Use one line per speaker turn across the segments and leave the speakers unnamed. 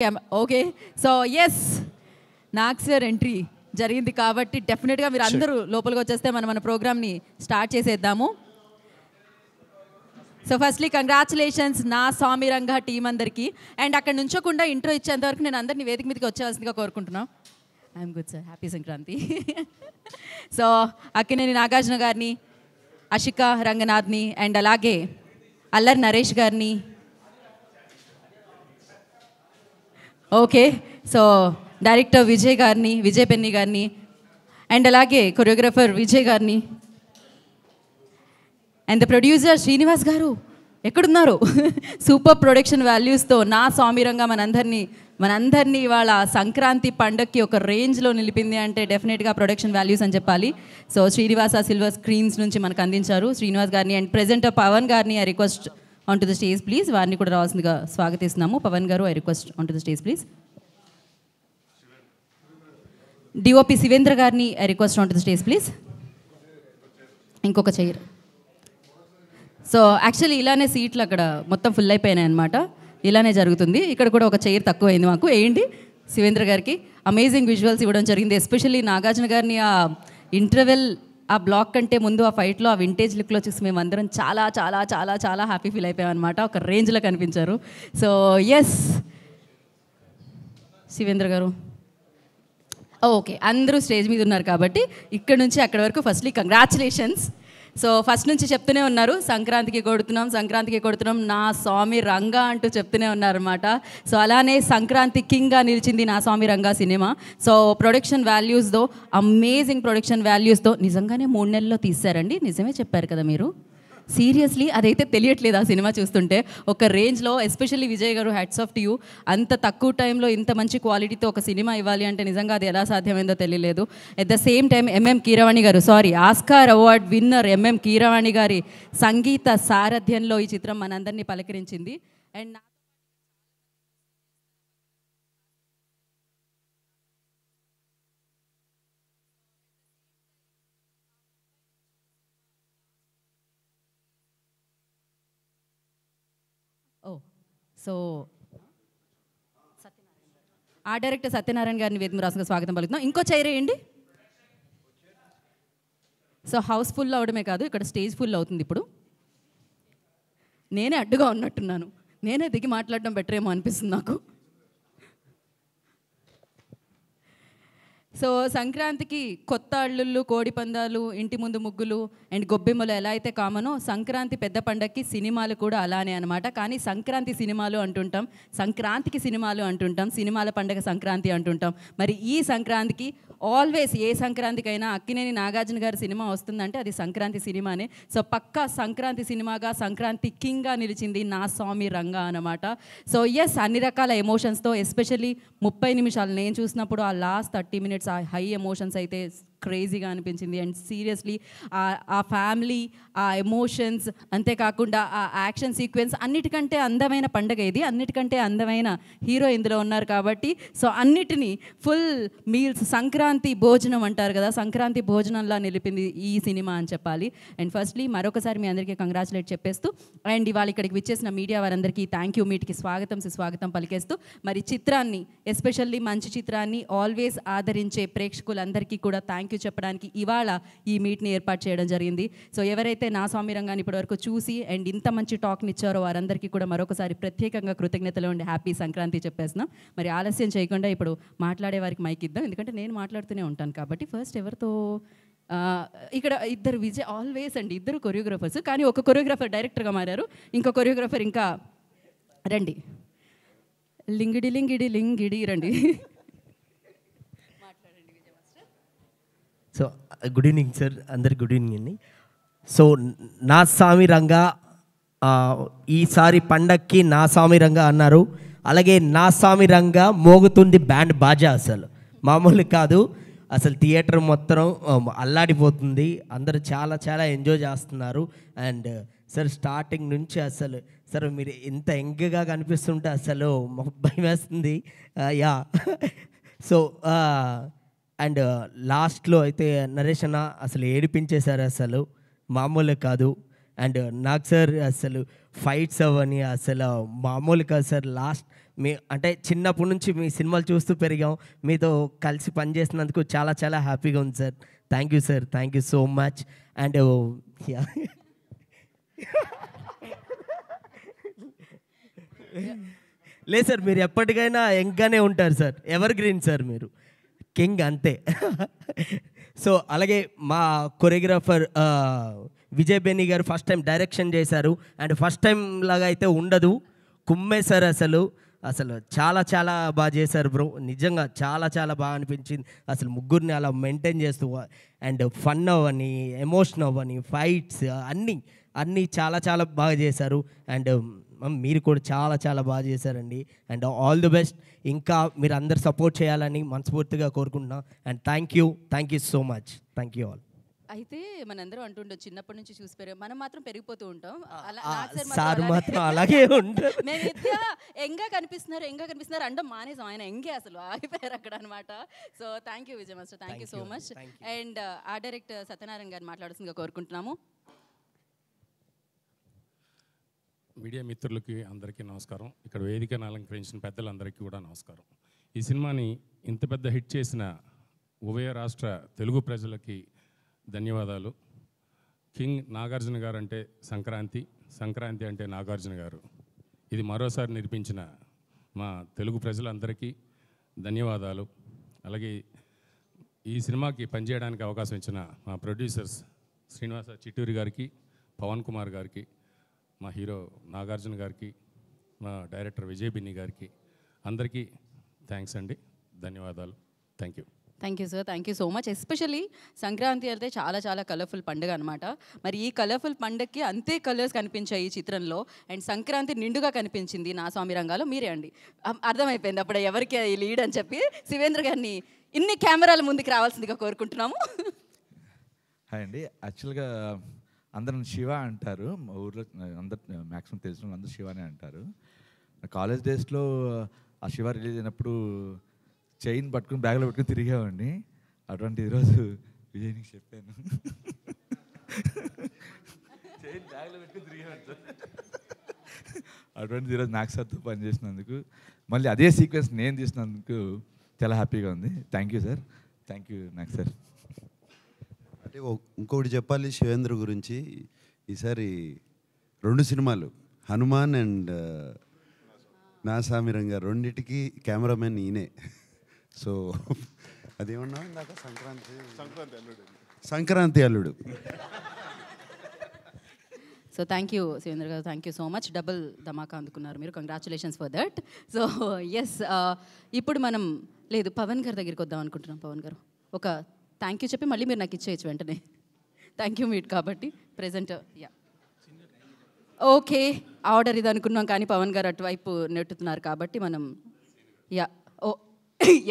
Okay so yes నాకు sir entry జరిగింది కాబట్టి డెఫినెట్గా మీరు అందరూ లోపలికి వచ్చేస్తే మనం మన ప్రోగ్రామ్ని స్టార్ట్ చేసేద్దాము. సో ఫస్ట్లీ కంగ్రాచులేషన్స్ నా స్వామి రంగా టీం అందరికీ. అండ్ అక్కడ నుంచోకుండా ఇంట్రో ఇచ్చేంత వరకు నేను అందరినీ వేదిక మీదకి వచ్చేవాల్సిందిగా కోరుకుంటున్నాను. I'm good sir, happy Sankranti. So Akkineni Nagarjuna గారిని, అషిక రంగనాథ్ని అండ్ అలాగే అల్లరి నరేష్ గారిని, ఓకే సో డైరెక్టర్ విజయ్ గారిని, విజయ్ పెన్ని గారిని అండ్ అలాగే కొరియోగ్రాఫర్ విజయ్ గారిని అండ్ ద ప్రొడ్యూసర్ శ్రీనివాస్ గారు ఎక్కడున్నారు? సూపర్ ప్రొడక్షన్ వాల్యూస్తో నా స్వామిరంగా మనందరినీ ఇవాళ సంక్రాంతి పండగకి ఒక రేంజ్లో నిలిపింది అంటే డెఫినెట్గా ప్రొడక్షన్ వాల్యూస్ అని చెప్పాలి. సో శ్రీనివాస సిల్వర్ స్క్రీన్స్ నుంచి మనకు అందించారు శ్రీనివాస్ గారిని. అండ్ ప్రెజెంటర్ పవన్ గారిని I request on to the stage please. వారిని కూడా రావాల్సిందిగా స్వాగతిస్తున్నాము. Pavan garu I request on to the stage please. DOP Shivendra గారిని I request on to the stage please. ఇంకొక చైర్. సో యాక్చువల్లీ ఇలానే సీట్లు అక్కడ మొత్తం ఫుల్ అయిపోయినాయి అనమాట. ఇలానే జరుగుతుంది. ఇక్కడ కూడా ఒక చైర్ తక్కువైంది మాకు. ఏంటి శివేంద్ర గారికి అమేజింగ్ విజువల్స్ ఇవ్వడం జరిగింది. ఎస్పెషల్లీ నాగార్జున గారిని ఆ ఇంటర్వెల్ ఆ బ్లాక్ కంటే ముందు ఆ ఫైట్లో ఆ వింటేజ్ లుక్లో చూసి మేము అందరం చాలా చాలా చాలా చాలా హ్యాపీ ఫీల్ అయిపోయాం అనమాట. ఒక రేంజ్లో కనిపించారు. సో ఎస్ శివేంద్ర గారు ఓకే అందరూ స్టేజ్ మీద ఉన్నారు కాబట్టి ఇక్కడ నుంచి అక్కడి వరకు ఫస్ట్లీ కంగ్రాచులేషన్స్. సో ఫస్ట్ నుంచి చెప్తూనే ఉన్నారు సంక్రాంతికి కొడుతున్నాం నా స్వామి రంగా అంటూ చెప్తూనే ఉన్నారన్నమాట. సో అలానే సంక్రాంతి కింగ్గా నిలిచింది Naa Saami Ranga cinema. So production వాల్యూస్తో అమేజింగ్ ప్రొడక్షన్ వాల్యూస్తో నిజంగానే 3 నెలల్లో తీశారండి. నిజమే చెప్పారు కదా మీరు. సీరియస్లీ అదైతే తెలియట్లేదు ఆ సినిమా చూస్తుంటే. ఒక రేంజ్లో ఎస్పెషల్లీ విజయ్ గారు హ్యాట్స్ ఆఫ్ టు యూ. అంత తక్కువ టైంలో ఇంత మంచి క్వాలిటీతో ఒక సినిమా ఇవ్వాలి అంటే నిజంగా అది ఎలా సాధ్యమైందో తెలియలేదు. At the same time MM Keeravani garu Oscar award winner MM Keeravani గారి సంగీత సారథ్యంలో ఈ చిత్రం మనందరినీ పలకరించింది. అండ్ సో ఆ డైరెక్టర్ సత్యనారాయణ గారిని వేదిక రాసుగా స్వాగతం పలుకుతున్నాం. ఇంకో చైర్ వేయండి. సో హౌస్ ఫుల్ అవడమే కాదు ఇక్కడ స్టేజ్ ఫుల్ అవుతుంది. ఇప్పుడు నేనే అడ్డుగా ఉన్నట్టున్నాను. నేనే దిగి మాట్లాడడం బెటర్ ఏమో అనిపిస్తుంది నాకు. సో సంక్రాంతికి కొత్త అల్లుళ్ళు, కోడి పందాలు, ఇంటి ముందు ముగ్గులు అండ్ గొబ్బెమ్మలు ఎలా అయితే కామనో సంక్రాంతి పెద్ద పండగకి సినిమాలు కూడా అలానే అనమాట. కానీ సంక్రాంతి సినిమాలు అంటుంటాం, సంక్రాంతికి సినిమాలు అంటుంటాం, సినిమాల పండగ సంక్రాంతి అంటుంటాం. మరి ఈ సంక్రాంతికి ఆల్వేస్ ఏ సంక్రాంతికైనా అక్కినేని నాగార్జున గారి సినిమా వస్తుందంటే అది సంక్రాంతి సినిమానే. సో పక్కా సంక్రాంతి సినిమాగా సంక్రాంతి కింగ్గా నిలిచింది నా స్వామి రంగా అనమాట. సో ఎస్ అన్ని రకాల ఎమోషన్స్తో ఎస్పెషల్లీ 30 నిమిషాలు నేను చూసినప్పుడు ఆ లాస్ట్ 30 మినిట్స్ ఆ హై ఎమోషన్స్ అయితే క్రేజీగా అనిపించింది. అండ్ సీరియస్లీ ఆ ఫ్యామిలీ, ఆ ఎమోషన్స్, అంతేకాకుండా ఆ యాక్షన్ సీక్వెన్స్ అన్నిటికంటే అందమైన పండగ ఇది. అన్నిటికంటే అందమైన హీరో ఇందులో ఉన్నారు కాబట్టి సో అన్నిటినీ ఫుల్ మీల్స్ సంక్రాంతి భోజనం అంటారు కదా, సంక్రాంతి భోజనంలా నిలిపింది ఈ సినిమా అని చెప్పాలి. అండ్ ఫస్ట్లీ మరొకసారి మీ అందరికీ కంగ్రాచులేట్ చెప్పేస్తూ అండ్ ఇవాళ ఇక్కడికి విచ్చేసిన మీడియా వారందరికీ థ్యాంక్ యూ, మీటికి స్వాగతం పలికేస్తూ మరి చిత్రాన్ని ఎస్పెషల్లీ మంచి చిత్రాన్ని ఆల్వేస్ ఆదరించే ప్రేక్షకులందరికీ కూడా థ్యాంక్ యూ చెప్పడానికి ఇవాళ ఈ మీట్ని ఏర్పాటు చేయడం జరిగింది. సో ఎవరైతే నా స్వామి రంగాన్ని ఇప్పటివరకు చూసి అండ్ ఇంత మంచి టాక్ని ఇచ్చారో వారందరికీ కూడా మరొకసారి ప్రత్యేకంగా కృతజ్ఞతలు ఉండి హ్యాపీ సంక్రాంతి చెప్పేస్తున్నాం. మరి ఆలస్యం చేయకుండా ఇప్పుడు మాట్లాడే వారికి మైక్ ఇద్దాం, ఎందుకంటే నేను మాట్లాడుతూనే ఉంటాను కాబట్టి. ఫస్ట్ ఎవరితో ఇక్కడ ఇద్దరు విజయ్ ఆల్వేస్ అండి, ఇద్దరు కొరియోగ్రాఫర్స్, కానీ ఒక కొరియోగ్రాఫర్ డైరెక్టర్గా మారారు, ఇంకో కొరియోగ్రాఫర్ ఇంకా రండి లింగిడి రండి.
సో గుడ్ ఈవినింగ్ సార్, అందరికి గుడ్ ఈవినింగ్ అండి. సో నా స్వామి రంగా ఈసారి పండక్కి నా స్వామి రంగా అన్నారు. అలాగే నా స్వామి రంగా మోగుతుంది బ్యాండ్ బాజా, అసలు మామూలు కాదు. అసలు థియేటర్ మొత్తం అల్లాడిపోతుంది. అందరూ చాలా చాలా ఎంజాయ్ చేస్తున్నారు. అండ్ సార్ స్టార్టింగ్ నుంచి అసలు సార్ మీరు ఇంత యంగ్గా కనిపిస్తుంటే అసలు భయం వేస్తుంది. యా సో అండ్ లాస్ట్లో అయితే నరేష్ అన్న అసలు ఏడిపించేశారు, అసలు మామూలు కాదు. అండ్ నాకు సార్ అసలు ఫైట్స్ అవని అసలు మామూలు కాదు సార్. లాస్ట్ మీ అంటే చిన్నప్పటి నుంచి మీ సినిమాలు చూస్తూ పెరిగాం, మీతో కలిసి పనిచేసినందుకు చాలా చాలా హ్యాపీగా ఉంది sir. Thank you sir, thank you so much. And లేదు సార్, మీరు ఎప్పటికైనా యంగ్గానే ఉంటారు సార్, ఎవర్ గ్రీన్ సార్, మీరు కింగ్ అంతే. సో అలాగే మా కొరియోగ్రాఫర్ విజయ్ బెన్నీ గారు ఫస్ట్ టైం డైరెక్షన్ చేశారు. అండ్ ఫస్ట్ టైం లాగా అయితే ఉండదు, కుమ్మేశారు అసలు. చాలా చాలా బాగా చేశారు బ్రో, నిజంగా చాలా చాలా బాగా అనిపించింది. అసలు ముగ్గురిని అలా మెయింటైన్ చేస్తూ అండ్ ఫన్ అవ్వని, ఎమోషన్ అవ్వని, ఫైట్స్ అన్నీ చాలా చాలా బాగా చేశారు. అండ్ మీరు కూడా చాలా చాలా బాగా చేశారండి. And all the best. ఇంకా మీరు అందరు సపోర్ట్ చేయాలని మనస్ఫూర్తిగా కోరుకుంటున్నాం. And thank you so much. Thank you all.
అయితే మనందరం అంటుండొచ్చు చిన్నప్పటి నుంచి చూసి పెరిగాం, మనం మాత్రం పెరిగిపోతూ ఉంటాం.
సార్ మాత్రం అలాగే ఉంటారు.
మేము ఎంగా కనిపిస్తున్నారు అంటే మానేసాం, ఆయన ఎంగే అసలు ఆగిపోయారు అక్కడ అనమాట. So thank you Vijay master, thank you so much. And art director Satyanarayana గారిని మాట్లాడుతుందిగా కోరుకుంటున్నాము.
మీడియా మిత్రులకి అందరికీ నమస్కారం. ఇక్కడ వేదికను అలంకరించిన పెద్దలందరికీ కూడా నమస్కారం. ఈ సినిమాని ఇంత పెద్ద హిట్ చేసిన ఉభయ రాష్ట్ర తెలుగు ప్రజలకి ధన్యవాదాలు. కింగ్ నాగార్జున గారు అంటే సంక్రాంతి, సంక్రాంతి అంటే నాగార్జున గారు. ఇది మరోసారి నిరూపించిన మా తెలుగు ప్రజలందరికీ ధన్యవాదాలు. అలాగే ఈ సినిమాకి పనిచేయడానికి అవకాశం ఇచ్చిన మా ప్రొడ్యూసర్స్ శ్రీనివాస చిట్టూరి గారికి, పవన్ కుమార్ గారికి, మా హీరో నాగార్జున గారికి, మా డైరెక్టర్ విజయ్ బిన్ని గారికి అందరికీ థ్యాంక్స్ అండి, ధన్యవాదాలు. Thank you.
Thank you sir, thank you so much. Especially Sankranti అయితే చాలా చాలా కలర్ఫుల్ పండుగ అనమాట. మరి ఈ కలర్ఫుల్ పండుగకి అంతే కలర్స్ కనిపించాయి ఈ చిత్రంలో. అండ్ సంక్రాంతి నిండుగా కనిపించింది నా స్వామి రంగాలో. మీరే అండి, అర్థమైపోయింది అప్పుడు ఎవరికి ఈ లీడ్ అని చెప్పి. శివేంద్ర గారిని ఇన్ని కెమెరాల ముందుకు రావాల్సిందిగా కోరుకుంటున్నాము.
హాయ్ అండి. యాక్చువల్గా అందరం శివ అంటారు, మా ఊర్లో అందరు మ్యాక్సిమం తెలిసిన వాళ్ళు అందరూ శివనే అంటారు. కాలేజ్ డేస్లో ఆ శివ రిలీజ్ అయినప్పుడు చైన్ పట్టుకుని బ్యాగ్లో పెట్టుకుని తిరిగామండి. అటువంటి ఈరోజు విజయ్కి చెప్పాను, చైన్ బ్యాగ్లో పెట్టుకుని తిరిగాను సార్. అటువంటిది ఈరోజు నాకు సార్తో పనిచేసినందుకు, మళ్ళీ అదే సీక్వెన్స్ నేను తీసినందుకు చాలా హ్యాపీగా ఉంది. Thank you sir, thank you నాకు సార్.
అంటే ఇంకొకటి చెప్పాలి శివేంద్ర గురించి. ఈసారి 2 సినిమాలు, హనుమాన్ అండ్ నా స్వామి రంగా, రెండిటికి కెమెరామెన్ ఈయనే. సో అదేమన్నా ఇందాక సంక్రాంతి అల్లుడు.
So thank you Shivendra garu, thank you so much. Double ధమాకా అందుకున్నారు మీరు, congratulations for that. So yes, ఇప్పుడు మనం లేదు పవన్ గారి దగ్గరికి వద్దాం అనుకుంటున్నాం. పవన్ గారు ఒక థ్యాంక్ యూ చెప్పి మళ్ళీ మీరు నాకు ఇచ్చేయచ్చు వెంటనే. థ్యాంక్ యూ మీట్ కాబట్టి ప్రెజెంట్. యా ఓకే, ఆర్డర్ ఇది అనుకున్నాం కానీ పవన్ గారు అటువైపు నెట్టుతున్నారు కాబట్టి మనం యా ఓ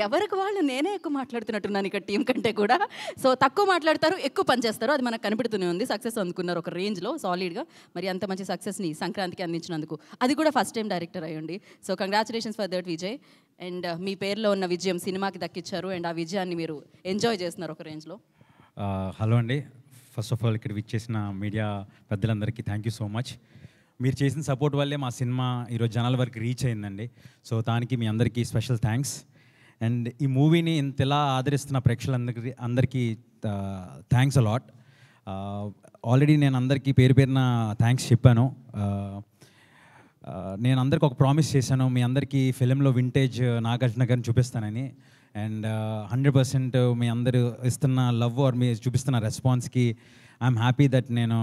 ఎవరికి వాళ్ళు నేనే ఎక్కువ మాట్లాడుతున్నట్టున్నాను ఇక్కడ టీం కంటే కూడా. సో తక్కువ మాట్లాడతారు, ఎక్కువ పనిచేస్తారు, అది మనకు కనిపెడుతూనే ఉంది. సక్సెస్ అందుకున్నారు ఒక రేంజ్లో సాలిడ్గా. మరి అంత మంచి సక్సెస్ని సంక్రాంతికి అందించినందుకు, అది కూడా ఫస్ట్ టైం డైరెక్టర్ అయ్యండి. So congratulations for that Vijay. And మీ పేరులో ఉన్న విజయం సినిమాకి దక్కించారు, అండ్ ఆ విజయాన్ని మీరు ఎంజాయ్ చేస్తున్నారు ఒక రేంజ్లో.
హలో అండి, ఫస్ట్ ఆఫ్ ఆల్ ఇక్కడ విచ్చేసిన మీడియా పెద్దలందరికీ థ్యాంక్ యూ సో మచ్. మీరు చేసిన సపోర్ట్ వల్లే మా సినిమా ఈరోజు జనాల వరకు రీచ్ అయిందండి. సో దానికి మీ అందరికీ స్పెషల్ థ్యాంక్స్. అండ్ ఈ మూవీని ఇంతలా ఆదరిస్తున్న అందరికీ థ్యాంక్స్ అలాట్. ఆల్రెడీ నేను అందరికీ పేరు పేరున థ్యాంక్స్ చెప్పాను. నేను అందరికి ఒక ప్రామిస్ చేశాను, మీ అందరికీ ఫిలింలో వింటేజ్ నాగార్జున గారిని చూపిస్తానని. అండ్ 100% మీ అందరూ ఇస్తున్న లవ్ ఆర్ మీ చూపిస్తున్న రెస్పాన్స్కి ఐఎమ్ హ్యాపీ దట్ నేను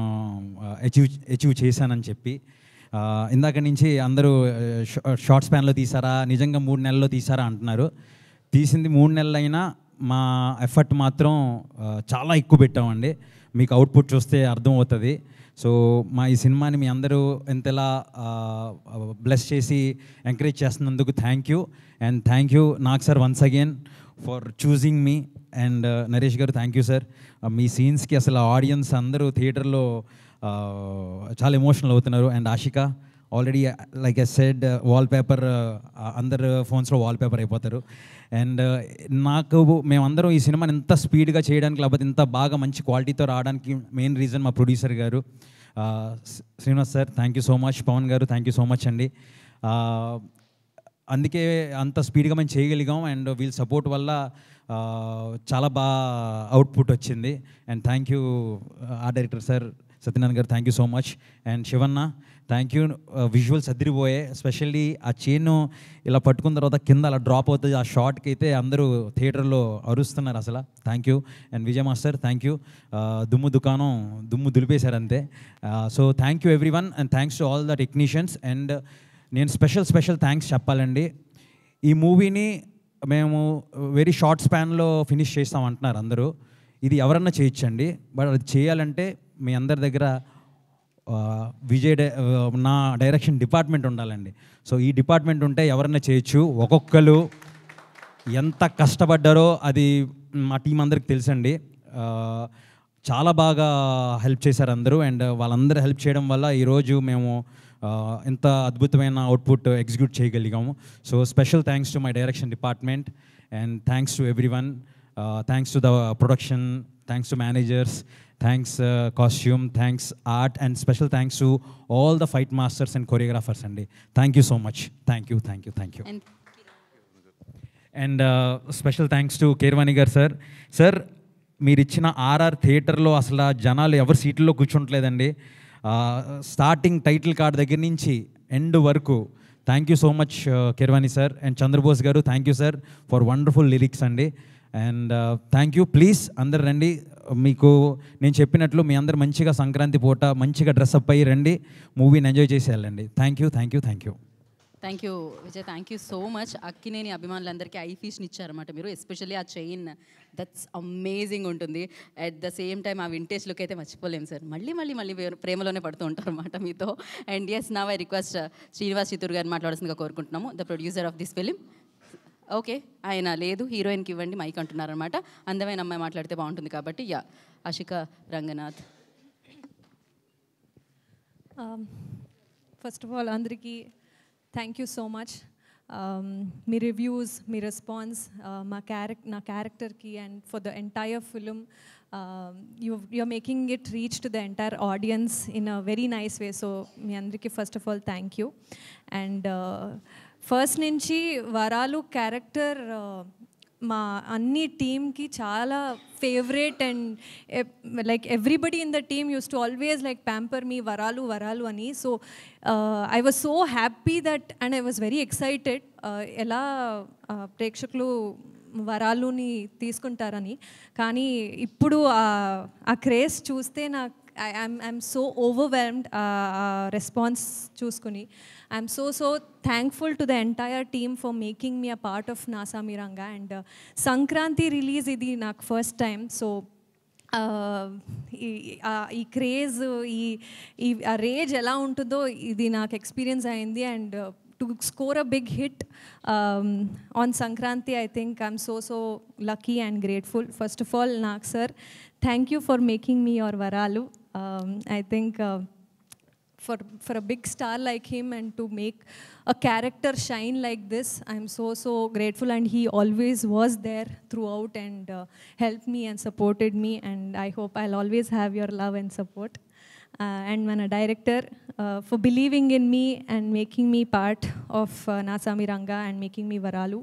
అచీవ్ చేశానని చెప్పి. ఇందాక నుంచి అందరూ షార్ట్ స్పాన్లో తీసారా, నిజంగా 3 నెలల్లో తీసారా అంటున్నారు. తీసింది 3 నెలలైనా మా ఎఫర్ట్ మాత్రం చాలా ఎక్కువ పెట్టామండి. మీకు అవుట్పుట్ చూస్తే అర్థమవుతుంది. సో మా ఈ సినిమాని మీ అందరూ ఎంతలా బ్లెస్ చేసి ఎంకరేజ్ చేస్తున్నందుకు thank you. And thank you Nag sir once again for choosing me. And Naresh గారు థ్యాంక్ యూ సార్. మీ సీన్స్కి అసలు ఆడియన్స్ అందరూ థియేటర్లో చాలా ఎమోషనల్ అవుతున్నారు. And Ashika already like I said wallpaper, అందరు ఫోన్స్లో వాల్పేపర్ అయిపోతారు. అండ్ నాకు మేమందరం ఈ సినిమాని ఇంత స్పీడ్గా చేయడానికి, లేకపోతే ఇంత బాగా మంచి క్వాలిటీతో రావడానికి మెయిన్ రీజన్ మా ప్రొడ్యూసర్ గారు Srinivas sir, thank you so much. Pawan గారు థ్యాంక్ యూ సో మచ్ అండి. అందుకే అంత స్పీడ్గా మేము చేయగలిగాం. అండ్ వీళ్ళ సపోర్ట్ వల్ల చాలా బాగా అవుట్పుట్ వచ్చింది. And thank you art director sir Satyanarayana garu, thank you so much. And Shivanna thank you. Visuals అదిరిపోయాయి. ఎస్పెషల్లీ ఆ చైన్ ఇలా పట్టుకున్న తర్వాత కింద అలా డ్రాప్ అవుతుంది, ఆ షాట్కి అయితే అందరూ థియేటర్లో అరుస్తున్నారు అసలు. Thank you. And Vijay master thank you. దుమ్ము దులిపేశారు అంతే. So thank you every one and thanks to all the technicians. And నేను స్పెషల్ థ్యాంక్స్ చెప్పాలండి. ఈ మూవీని మేము వెరీ షార్ట్ స్పాన్లో ఫినిష్ చేస్తామంటున్నారు అందరూ. ఇది ఎవరన్నా చేయొచ్చండి, బట్ అది చేయాలంటే మీ అందరి దగ్గర నా డైరెక్షన్ డిపార్ట్మెంట్ ఉండాలండి. సో ఈ డిపార్ట్మెంట్ ఉంటే ఎవరన్నా చేయొచ్చు. ఒక్కొక్కరు ఎంత కష్టపడ్డారో అది మా టీం అందరికి తెలుసండి. చాలా బాగా హెల్ప్ చేశారు అందరూ. అండ్ వాళ్ళందరూ హెల్ప్ చేయడం వల్ల ఈరోజు మేము ఎంత అద్భుతమైన అవుట్పుట్ ఎగ్జిక్యూట్ చేయగలిగాము. So special thanks to my direction department and thanks to everyone. Thanks to the production, thanks to managers, thanks costume, thanks art and special thanks to all the fight masters and choreographers అండి. Thank you so much. Thank you. And special thanks to Keeravani garu sir. మీరు ఇచ్చిన RR థియేటర్లో అసలు జనాలు ఎవరు సీట్లలో కూర్చుంటలేదండి. Starting title card దగ్గర నుంచి ఎండ్ వరకు. Thank you so much Keeravani sir. And Chandrabose garu thank you sir for wonderful lyrics అండి. And thank you. ప్లీజ్ అందరు రండి. మీకు నేను చెప్పినట్లు మీ అందరు మంచిగా సంక్రాంతి పూట మంచిగా డ్రెస్అప్ అయ్యి రండి, మూవీని ఎంజాయ్ చేసి వెళ్ళండి. Thank you
thank you Vijay. Thank you so much. Akkineni అభిమానులందరికీ ఐ ఫీష్ని ఇచ్చారన్నమాట మీరు. ఎస్పెషల్లీ ఆ చైన్ దట్స్ అమేజింగ్ ఉంటుంది. అట్ ద సేమ్ టైం ఆ వింటేజ్ లుక్ అయితే మర్చిపోలేము సార్. మళ్ళీ ప్రేమలోనే పడుతూ ఉంటారు అన్నమాట మీతో. And yes now I request Srinivas Chittoor గారిని మాట్లాడాల్సిందిగా కోరుకుంటున్నాము, the producer of this film. Okay, ఆయన లేదు, హీరోయిన్కి ఇవ్వండి మైక్ అంటున్నారనమాట. అందమైన అమ్మాయి మాట్లాడితే బాగుంటుంది కాబట్టి. Yeah, Ashika Ranganath.
First of all అందరికీ థ్యాంక్ యూ సో మచ్. మీ రివ్యూస్, మీ రెస్పాన్స్ నా క్యారెక్టర్కి and for the entire film you're making it reach to the entire audience in a very nice way. So మీ అందరికీ first of all thank you. And first నుంచి Varalu character మా అన్ని టీమ్కి చాలా favourite. And like everybody in the team use to always like pamper మీ వరాలు అని. So I was so happy that and I was very excited ఎలా ప్రేక్షకులు వరాలుని తీసుకుంటారని. కానీ ఇప్పుడు ఆ క్రేజ్ చూస్తే నాకు ఐఎమ్ సో ఓవర్వెల్మ్డ్ రెస్పాన్స్ చూసుకుని. I'm so thankful to the entire team for making me a part of Naa Saami Ranga. And Sankranti release ఇది నాకు ఫస్ట్ టైం. సో ఈ క్రేజ్, ఈ రేజ్ ఎలా ఉంటుందో ఇది నాకు ఎక్స్పీరియన్స్ అయింది. And to score a big hit on Sankranti, I think I'm so lucky and grateful. First of all, Nag sir, thank you for making me your Varalu. I think for a big star like him and to make a character shine like this, I'm so grateful. And he always was there throughout and helped me and supported me, and I hope I'll always have your love and support. And mana director for believing in me and making me part of Nasami Ranga and making me Varalu.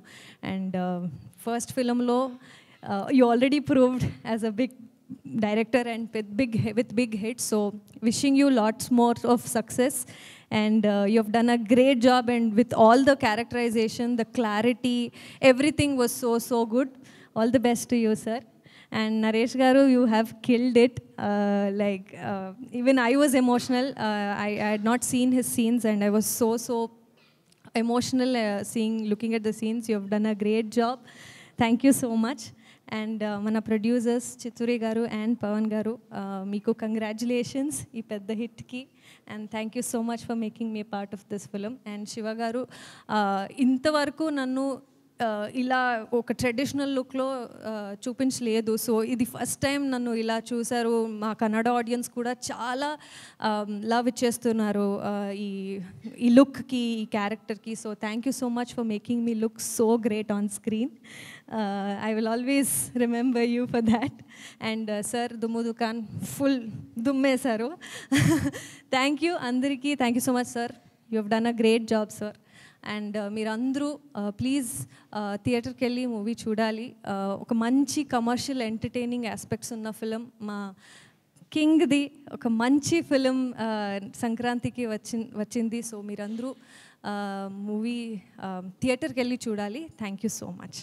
And first film lo you already proved as a big director and with big hits. So wishing you lots more of success. And you have done a great job, and with all the characterization, the clarity, everything was so good. All the best to you, sir. And Naresh Garu, you have killed it. Even I was emotional. I had not seen his scenes, and I was so emotional looking at the scenes. You have done a great job. Thank you so much. And mana producers Chitturi Garu and Pawan Garu, meeku congratulations ee pedda hit ki, and thank you so much for making me a part of this film. And Shiva Garu, intavaraku nannu ఇలా ఒక traditional లుక్లో చూపించలేదు. So ఇది first time నన్ను ఇలా చూశారు. మా Kannada audience కూడా చాలా లవ్ ఇచ్చేస్తున్నారు ఈ లుక్కి, ఈ క్యారెక్టర్కి. So thank you so much for making me look so great on screen. I will always remember you for that. And sir దుమ్ము దుకాన్ ఫుల్ దుమ్మేశారు. థ్యాంక్ యూ అందరికీ. Thank you so much sir. You have done a great job sir. And మీరందరూ please థియేటర్కి వెళ్ళి movie చూడాలి. ఒక మంచి commercial entertaining aspects ఉన్న ఫిలిం, మా కింగ్ది ఒక మంచి ఫిలిం సంక్రాంతికి వచ్చింది. సో మీరందరూ మూవీ థియేటర్కి వెళ్ళి చూడాలి. Thank you so much.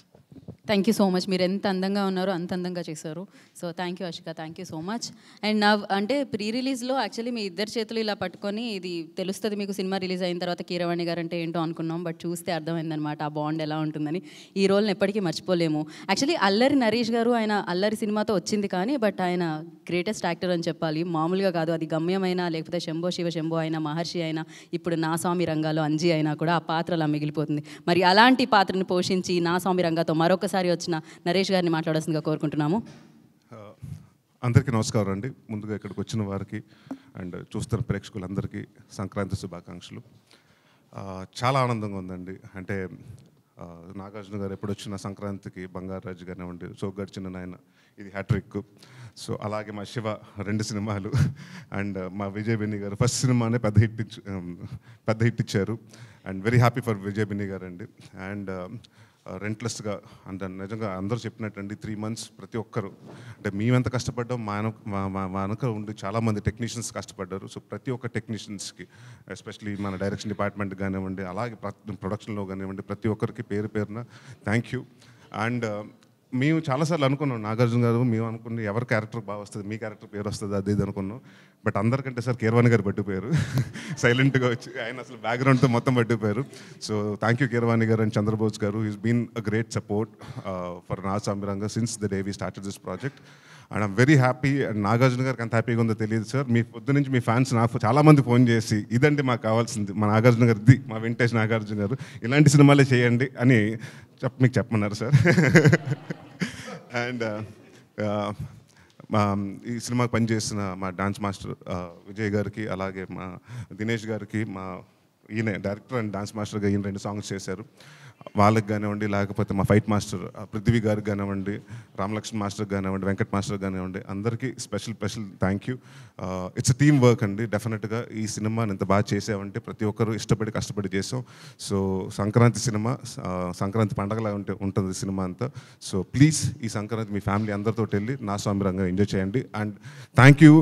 Thank you so much. మీరు ఎంత అందంగా ఉన్నారో అంత అందంగా చేశారు. So thank you Ashika, thank you so much. And నా అంటే ప్రీ రిలీజ్లో యాక్చువల్లీ మీ ఇద్దరు చేతులు ఇలా పట్టుకొని ఇది తెలుస్తుంది మీకు సినిమా రిలీజ్ అయిన తర్వాత కీరవాణి గారు అంటే ఏంటో అనుకున్నాం, బట్ చూస్తే అర్థమైందనమాట ఆ బాండ్ ఎలా ఉంటుందని. ఈ రోల్ని ఎప్పటికీ మర్చిపోలేము. యాక్చువల్లీ అల్లరి నరేష్ గారు ఆయన అల్లరి సినిమాతో వచ్చింది కానీ బట్ ఆయన గ్రేటెస్ట్ యాక్టర్ అని చెప్పాలి, మామూలుగా కాదు. అది గమ్యమైనా లేకపోతే శంభో శివ శంభో అయినా, మహర్షి అయినా, ఇప్పుడు నా స్వామి రంగాలో అంజీ అయినా కూడా ఆ పాత్ర అలా మిగిలిపోతుంది. మరి అలాంటి పాత్రను పోషించి నా స్వామి రంగాతో మరొకసారి వచ్చిన నరేష్ గారిని మాట్లాడాల్సిందిగా కోరుకుంటున్నాము.
అందరికీ నమస్కారం అండి. ముందుగా ఇక్కడికి వచ్చిన వారికి అండ్ చూస్తున్న ప్రేక్షకులందరికీ సంక్రాంతి శుభాకాంక్షలు. చాలా ఆనందంగా ఉందండి. అంటే నాగార్జున గారు ఎప్పుడు వచ్చిన సంక్రాంతికి బంగారాజు కానివ్వండి, సో గడిచిన నాయన ఇది హ్యాట్రిక్. సో అలాగే మా శివ 2 సినిమాలు అండ్ మా విజయ్ బెన్నీ గారు ఫస్ట్ సినిమానే పెద్ద హిట్ ఇచ్చారు. And very happy for Vijay Benny గారు అండి. అండ్ రెంట్లెస్గా అంటే నిజంగా అందరూ చెప్పినట్టండి 3 months ప్రతి ఒక్కరు అంటే మేమెంత కష్టపడ్డాం, మా వెనక ఉండి చాలామంది టెక్నీషియన్స్ కష్టపడ్డారు. సో ప్రతి ఒక్క టెక్నీషియన్స్కి ఎస్పెషలీ మన డైరెక్షన్ డిపార్ట్మెంట్ కానివ్వండి, అలాగే ప్రొడక్షన్లో కానివ్వండి, ప్రతి ఒక్కరికి పేరు పేరున థ్యాంక్ యూ. అండ్ మేము చాలాసార్లు అనుకున్నాం నాగార్జున గారు, మేము అనుకుని ఎవరి క్యారెక్టర్ బాగా వస్తుంది, మీ క్యారెక్టర్ పేరు వస్తుంది అది ఇది అనుకున్నాం. బట్ అందరికంటే సార్ కీరవాణి గారు పట్టిపోయారు. సైలెంట్గా వచ్చి ఆయన అసలు బ్యాక్గ్రౌండ్తో మొత్తం పట్టిపోయారు. So thank you Keeravani garu and Chandrabose garu. Is been a great support for Naa Saami Ranga since the day we started this project. And I'm very happy. And Nagarjuna గారికి ఎంత హ్యాపీగా ఉందో తెలియదు సార్. మీ పొద్దు నుంచి మీ ఫ్యాన్స్ నాకు చాలామంది ఫోన్ చేసి ఇదండి మాకు కావాల్సింది, మా నాగార్జున గారిది, మా వింటేజ్ నాగార్జున గారు ఇలాంటి సినిమాలే చేయండి అని మీకు చెప్పమన్నారు సార్. అండ్ ఈ సినిమాకి పనిచేసిన మా డాన్స్ మాస్టర్ విజయ్ గారికి, అలాగే మా దినేష్ గారికి, మా ఈయన డైరెక్టర్ అండ్ డాన్స్ మాస్టర్గా ఈయన 2 songs చేశారు, వాళ్ళకి కానివ్వండి, లేకపోతే మా ఫైట్ మాస్టర్ పృథ్వీ గారికి కానివ్వండి, రామలక్ష్మణ్ మాస్టర్ కానివ్వండి, వెంకట్ మాస్టర్ కానివ్వండి, అందరికీ special thank you. It's team work అండి. డెఫినెట్గా ఈ సినిమాని ఎంత బాగా చేసామంటే ప్రతి ఒక్కరు ఇష్టపడి కష్టపడి చేసాం. సో సంక్రాంతి సినిమా సంక్రాంతి పండగలా ఉంటుంది సినిమా అంతా. సో ప్లీజ్ ఈ సంక్రాంతి మీ ఫ్యామిలీ అందరితో వెళ్ళి నా స్వామి రంగా ఎంజాయ్ చేయండి. అండ్ థ్యాంక్ యూ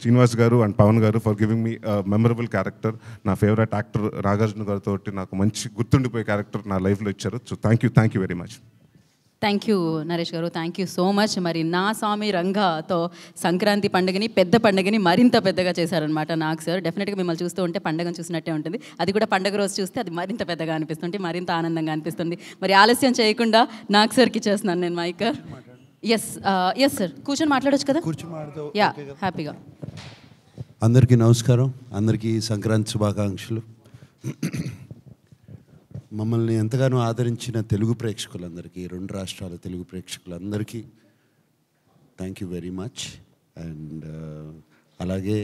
శ్రీనివాస్ గారు అండ్ పవన్ గారు for giving me memorable character. నా ఫేవరెట్ యాక్టర్ నాగార్జున గారితో నాకు మంచి గుర్తుండిపోయే క్యారెక్టర్ నా లైఫ్లో ఇచ్చారు. So thank you very much.
Thank you Naresh గారు, థ్యాంక్ యూ సో మచ్. మరి నా స్వామి రంగాతో సంక్రాంతి పండుగని పెద్ద పండుగని మరింత పెద్దగా చేశారనమాట నాగ్ సార్. డెఫినెట్గా మిమ్మల్ని చూస్తూ ఉంటే పండుగను చూసినట్టే ఉంటుంది. అది కూడా పండుగ రోజు చూస్తే అది మరింత పెద్దగా అనిపిస్తుంది, మరింత ఆనందంగా అనిపిస్తుంది. మరి ఆలస్యం చేయకుండా నాగ్ సార్కి ఇచ్చేస్తున్నాను నేను మైక్. ఎస్ సార్, కూర్చొని మాట్లాడొచ్చు కదా? యా, హ్యాపీగా.
అందరికీ నమస్కారం, అందరికీ సంక్రాంతి శుభాకాంక్షలు. మమ్మల్ని ఎంతగానో ఆదరించిన తెలుగు ప్రేక్షకులందరికీ, 2 రాష్ట్రాల తెలుగు ప్రేక్షకులందరికీ thank you very much. And అలాగే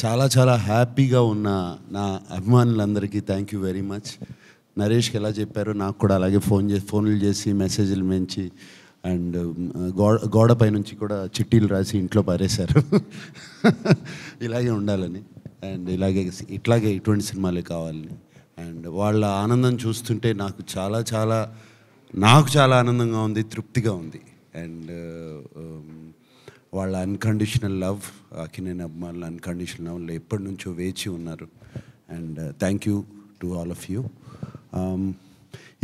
చాలా హ్యాపీగా ఉన్న నా అభిమానులందరికీ థ్యాంక్ యూ వెరీ మచ్. నరేష్కి ఎలా చెప్పారో నాకు కూడా అలాగే ఫోన్లు చేసి మెసేజ్లు మెంచి అండ్ గోడపై నుంచి కూడా చిట్టీలు రాసి ఇంట్లో పారేశారు ఇలాగే ఉండాలని అండ్ ఇట్లాగే ఇటువంటి సినిమాలే కావాలని. అండ్ వాళ్ళ ఆనందం చూస్తుంటే నాకు చాలా ఆనందంగా ఉంది, తృప్తిగా ఉంది. అండ్ వాళ్ళ అన్కండిషనల్ లవ్, అక్కినేని అభిమానుల అన్కండిషనల్ లవ్ ఎప్పటి నుంచో వేచి ఉన్నారు. And thank you to all of you.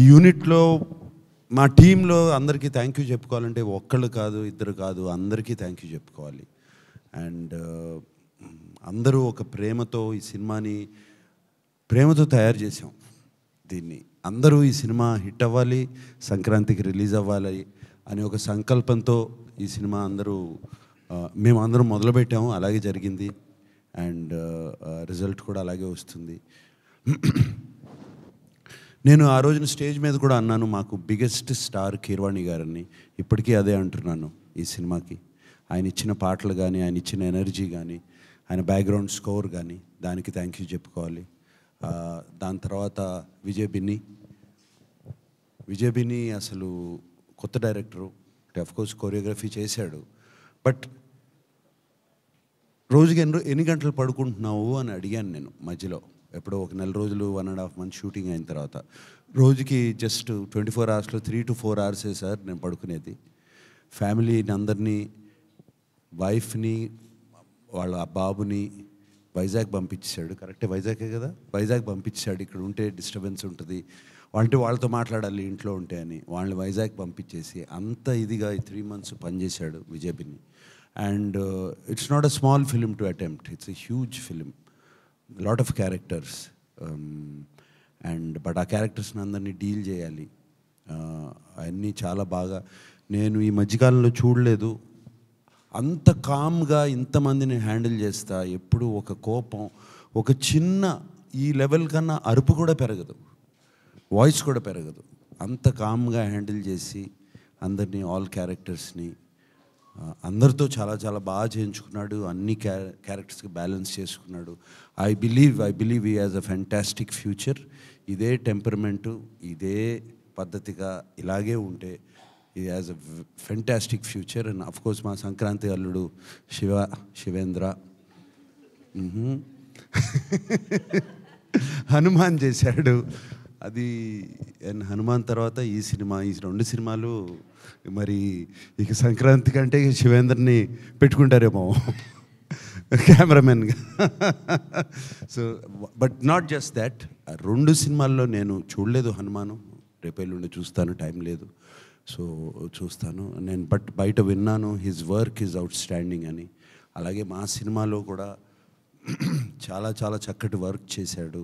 ఈ యూనిట్లో మా టీంలో అందరికీ థ్యాంక్ యూ చెప్పుకోవాలంటే ఒక్కళ్ళు కాదు, ఇద్దరు కాదు, అందరికీ థ్యాంక్ యూ చెప్పుకోవాలి. అండ్ అందరూ ఒక ప్రేమతో ఈ సినిమాని ప్రేమతో తయారు చేసాం. దీన్ని అందరూ ఈ సినిమా హిట్ అవ్వాలి, సంక్రాంతికి రిలీజ్ అవ్వాలి అనే ఒక సంకల్పంతో ఈ సినిమా మేమందరం మొదలుపెట్టాము. అలాగే జరిగింది. అండ్ రిజల్ట్ కూడా అలాగే వస్తుంది. నేను ఆ రోజున స్టేజ్ మీద కూడా అన్నాను, మాకు బిగ్గెస్ట్ స్టార్ కీరవాణి గారని. ఇప్పటికీ అదే అంటున్నాను. ఈ సినిమాకి ఆయన ఇచ్చిన పాటలు కానీ, ఆయన ఇచ్చిన ఎనర్జీ కానీ, ఆయన బ్యాక్గ్రౌండ్ స్కోర్ కానీ, దానికి థ్యాంక్ యూ చెప్పుకోవాలి. దాని తర్వాత విజయ్ బిన్నీ అసలు కొత్త డైరెక్టరు, అఫ్కోర్స్ కొరియోగ్రఫీ చేశాడు. బట్ రోజుకి ఎన్ని గంటలు పడుకుంటున్నావు అని అడిగాను నేను మధ్యలో. ఎప్పుడో ఒక నెల రోజులు 1.5 months షూటింగ్ అయిన తర్వాత రోజుకి just 24 hours 3 to 4 hours sir నేను పడుకునేది. ఫ్యామిలీని అందరినీ, వైఫ్ని, వాళ్ళ బాబుని వైజాగ్ పంపించాడు. కరెక్టే, వైజాగే కదా, వైజాగ్ పంపించాడు. ఇక్కడ ఉంటే డిస్టర్బెన్స్ ఉంటుంది అంటే వాళ్ళతో మాట్లాడాలి ఇంట్లో ఉంటే అని వాళ్ళని వైజాగ్ పంపించేసి అంత ఇదిగా ఈ 3 months పనిచేశాడు Vijay Binny. And it's not a small film to attempt, it's a huge film, lot of characters. And but ఆ క్యారెక్టర్స్ని అందరినీ డీల్ చేయాలి. అవన్నీ చాలా బాగా నేను ఈ మధ్యకాలంలో చూడలేదు. అంత కామ్గా ఇంతమందిని హ్యాండిల్ చేస్తా. ఎప్పుడు ఒక కోపం, ఒక చిన్న ఈ లెవెల్ కన్నా అరుపు కూడా పెరగదు, వాయిస్ కూడా పెరగదు. అంత కామ్గా హ్యాండిల్ చేసి అందరినీ, ఆల్ క్యారెక్టర్స్ని అందరితో చాలా చాలా బాగా చేయించుకున్నాడు. అన్ని క్యారెక్టర్స్కి బ్యాలెన్స్ చేసుకున్నాడు. I believe he has a fantastic future. ఇదే టెంపర్మెంటు, ఇదే పద్ధతిగా ఇలాగే ఉంటే he has a fantastic future. And of course మా సంక్రాంతి అల్లుడు శివేంద్ర హనుమాన్ చేశాడు. అది హనుమాన్ తర్వాత ఈ సినిమా, ఈ 2 సినిమాలు మరి ఇక సంక్రాంతి కంటే శివేంద్రని పెట్టుకుంటారేమో కెమెరామెన్గా. So but not just that, 2 సినిమాల్లో నేను చూడలేదు హనుమాను. రేపేళ్ళుండి చూస్తాను, టైం లేదు, సో చూస్తాను నేను. బట్ బయట విన్నాను his work is out standing అని. అలాగే మా సినిమాలో కూడా చాలా చాలా చక్కటి వర్క్ చేశాడు.